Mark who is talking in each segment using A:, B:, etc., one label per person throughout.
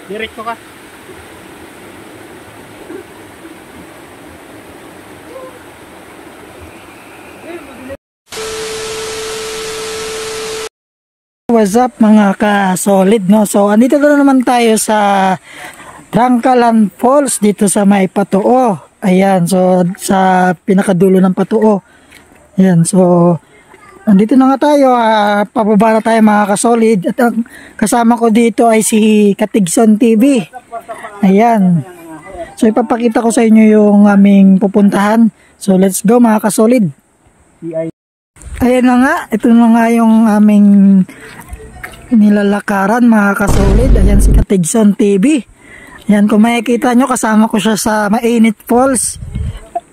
A: Diretso ka.
B: What's up mga ka-solid, no? So andito na naman tayo sa Trangkalan Falls dito sa may Patuo. Ayan, so sa pinakadulo ng Patuo. Ayan, so andito na nga tayo, pababa na tayo mga ka-solid. At ang kasama ko dito ay si Katigson TV. Ayan. So ipapakita ko sa inyo yung aming pupuntahan. So let's go mga ka-solid. Ayan na nga, ito na nga yung aming nilalakaran mga ka-solid. Ayan si Katigson TV. Ayan, kung makikita nyo, kasama ko siya sa Mainit Falls.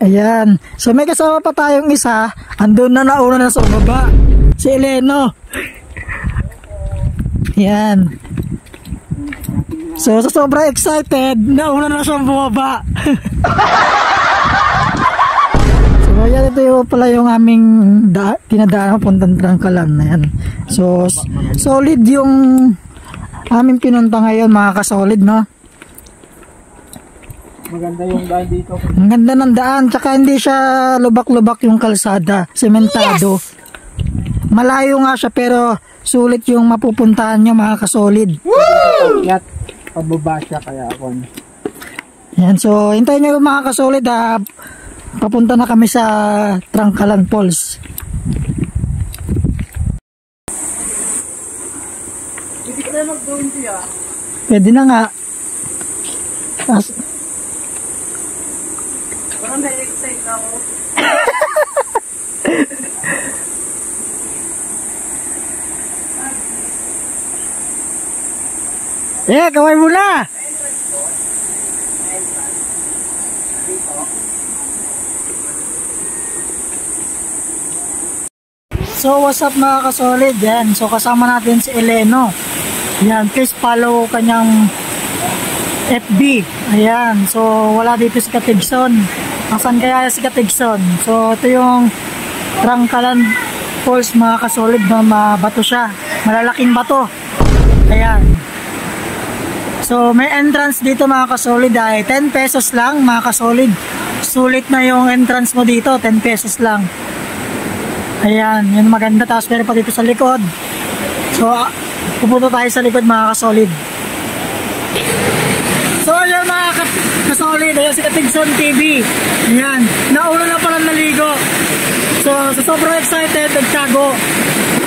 B: Ayan, so may kasama pa tayong isa. Andun na, nauna na sa baba, si Eleno. Ayan, so sa sobrang excited, nauna na siyang bumaba. So ayan, ito yung pala yung aming tinadaan puntang Trangkalan. Ayan, so solid yung aming pinunta ngayon mga ka-solid, no?
A: Maganda yung daan dito.
B: Ang ganda ng daan, tsaka hindi siya lubak-lubak yung kalsada, sementado. Yes! Malayo nga siya pero sulit yung mapupuntahan nyo mga ka-solid.
A: Woo! Pababa siya kaya ako.
B: Yan, so hintayin nyo mga ka-solid, papunta na kami sa Trangkalan Falls.
A: Hindi ka na mag-down siya.
B: Pwede na nga.
A: Parang na-excite ako.
B: Kaway mo na! So what's up mga ka-solid, yan. So kasama natin si Eleno. Yan, please follow kanyang FB. Ayan, so wala dito si Katigson. Asan kaya si Katigson? So ito yung Trangkalan Falls mga ka-solid, na mabato siya. Malalaking bato. Ayan. So may entrance dito mga ka-solid ay 10 pesos lang mga ka-solid. Sulit na yung entrance mo dito, 10 pesos lang. Ayan, yun maganda. Tapos meron pa dito sa likod. So pupunta tayo sa likod mga ka-solid. So ayan mga ka-solid, ayan si Katigson TV. Ayan, nauna na pala naligo. So sobrang excited, nagtago.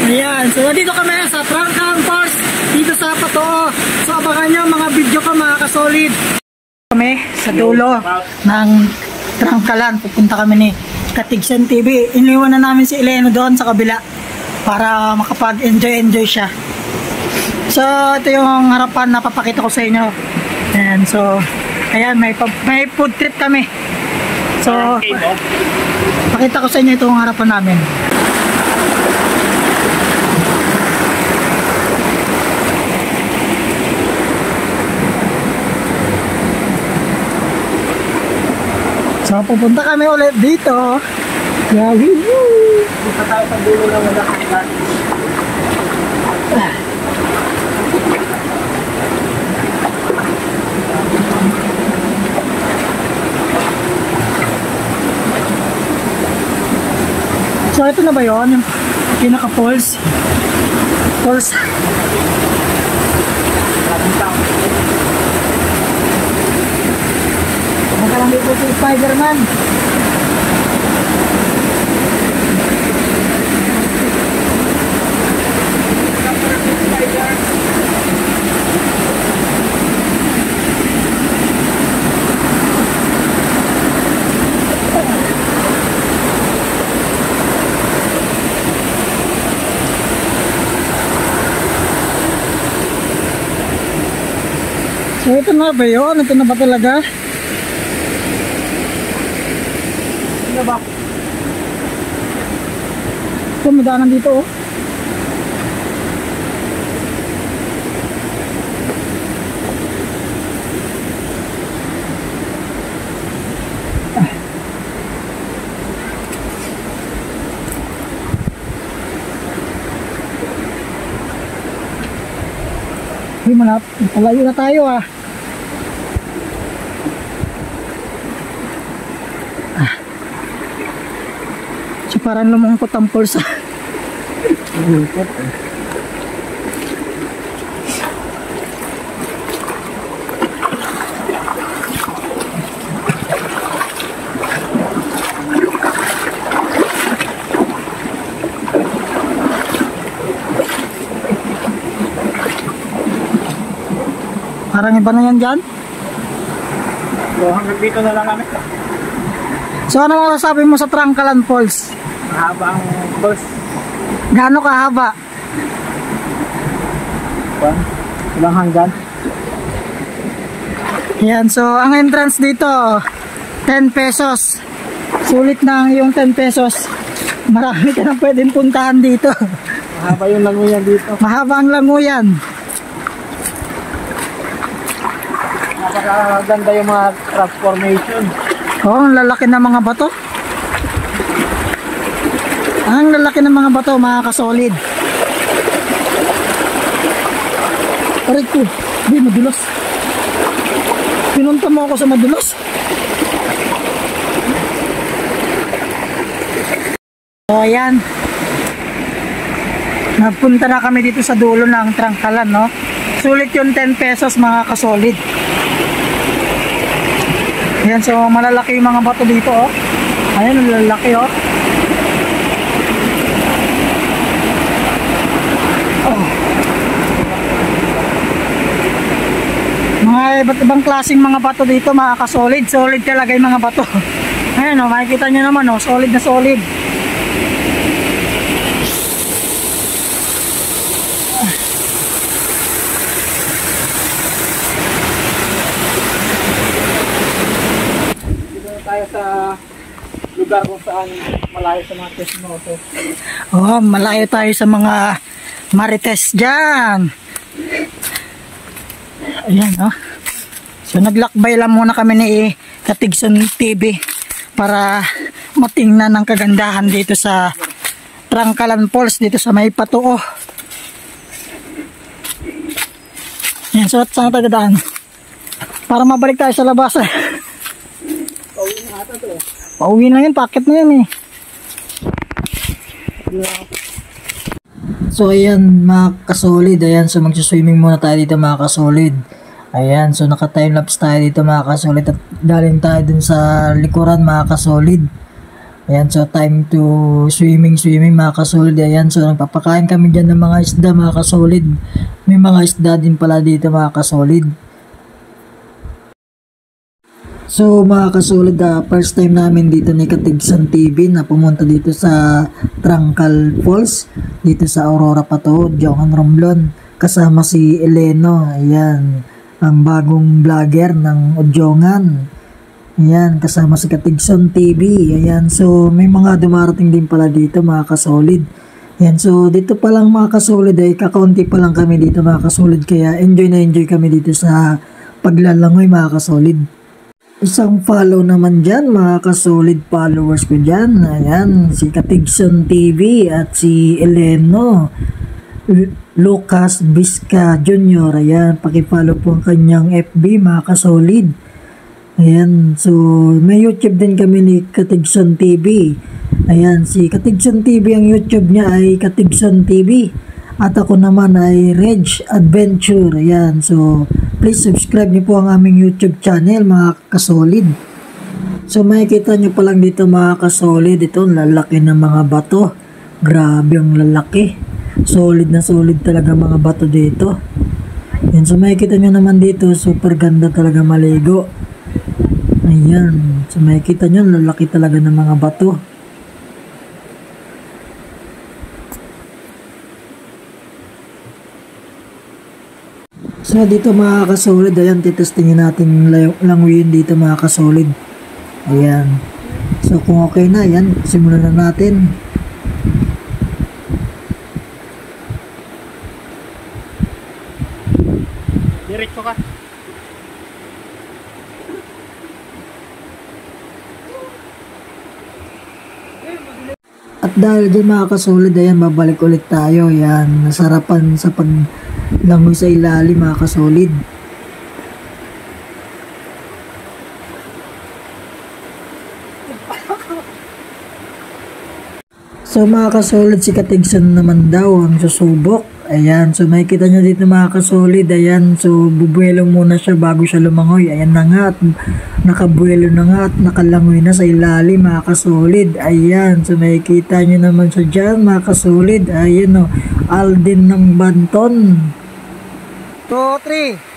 B: Ayan, so dito kami sa Trangkalan Falls, dito sa Patuo. So abangan nyo mga video ko mga ka-solid. Kami sa dulo ng Trangkalan, pupunta kami ni Katigson TV. Iniwan na namin si Eleno doon sa kabila para makapag-enjoy siya. So ito yung harapan na papakita ko sa inyo. And so ayan, may food trip kami. So pakita ko sa inyo itong harapan namin. So pupunta kami ulit dito. Yahoo!
A: Punta tayo sa dulo ng Malaccan.
B: So ito na ba yun? Yung pinaka-falls? Falls. Magkalang dito si Spider-Man. So ito na ba yun? Ito na ba talaga?
A: Ano ba?
B: Ito, may daanan dito oh. Hindi, malayo na tayo ah. Parang lumungkot ang pulsa. Parang iba na yan dyan.
A: So hanggang dito na lang kami.
B: So ano masasabi mo sa Trangkalan Falls?
A: Mahaba ang bus.
B: Gaano kahaba?
A: Ilang hanggan?
B: Yan, so ang entrance dito 10 pesos. Sulit na yung 10 pesos. Marami ka na pwedeng puntahan dito.
A: Mahaba yung languyan dito.
B: Mahaba ang languyan.
A: Napakaganda yung mga transformation.
B: Oh, ang lalaki ng mga bato. Ang lalaki ng mga bato, mga kasolid. Aray ko, di madulas. Pinunta mo ako sa madulas. So ayan, napunta na kami dito sa dulo ng Trangkalan, no? Sulit yung 10 pesos mga kasolid. Ayan, so malalaki yung mga bato dito, oh. Ayan, malalaki, oh. Oh. Mga iba't ibang klaseng mga bato dito, mga kasolid. Solid talaga yung mga bato. Ayan, oh, makikita nyo naman, oh, solid na solid.
A: Tayo sa lugar kung saan malayo sa mga Queznoso.
B: Oh, malayo tayo sa mga marites dyan. Ayan, oh. So naglakbay lang muna kami ni Katigson TV para matingnan ang kagandahan dito sa Trangkalan Falls, dito sa may Patuo. Ayan, so saan tayo dadaan? Para mabalik tayo sa labas.
A: Pauwi na ata to.
B: Pauwi na yun, packet na yun eh. So ayan mga kasolid, ayan, so magsiswimming muna tayo dito mga kasolid. Ayan, so naka timelapse tayo dito mga kasolid at galing tayo dun sa likuran mga kasolid. Ayan, so time to swimming mga kasolid. Ayan, so nagpapakain kami dyan ng mga isda mga kasolid. May mga isda din pala dito mga kasolid. So mga kasolid, first time namin dito ni Katigson TV na pumunta dito sa Trangkal Falls, dito sa Aurora Patuo, Johan Romblon, kasama si Eleno, ayan, ang bagong vlogger ng Udjongan, ayan, kasama si Katigson TV, ayan, so may mga dumarating din pala dito mga kasolid, ayan, so dito pa lang mga kasolid ay kakaunti pa lang kami dito mga kasolid, kaya enjoy na enjoy kami dito sa paglalangoy mga kasolid. Isang follow naman dyan mga kasolid followers ko dyan. Ayan, si Katigson TV at si Eleno Lucas Vizca Jr. Ayan, pakifollow po ang kanyang FB mga kasolid. Ayan, so may YouTube din kami ni Katigson TV. Ayan, si Katigson TV ang YouTube niya ay Katigson TV. At ako naman ay Reg Adventure. Ayan, so please subscribe niyo po ang aming YouTube channel mga kasolid. So makikita niyo pa lang dito mga kasolid, ito lalaki ng mga bato. Grabe ang lalaki. Solid na solid talaga mga bato dito. Ayan, so makikita niyo naman dito, super ganda talaga maligo. Ayan, so makikita niyo lalaki talaga ng mga bato. So dito mga kasolid, ayan, titestingin natin languyin dito mga kasolid. Ayan. So kung okay na, ayan, simulan na natin.
A: Diretso ka.
B: At dahil dyan mga kasolid, ayan, babalik ulit tayo. Ayan, nasarapan sa paglangoy sa ilalim mga kasolid. So mga kasolid, si Katigson naman daw ang susubok. Ayan, so makikita nyo dito mga kasolid. Ayan, so bubuelo muna siya bago siya lumangoy. Ayan na nga, at nakabuelo na nga at nakalangoy na sa ilalim mga kasolid. Ayan, so makikita nyo naman siya dyan mga kasolid. Ayan o, Alden ng Banton. 2, 3.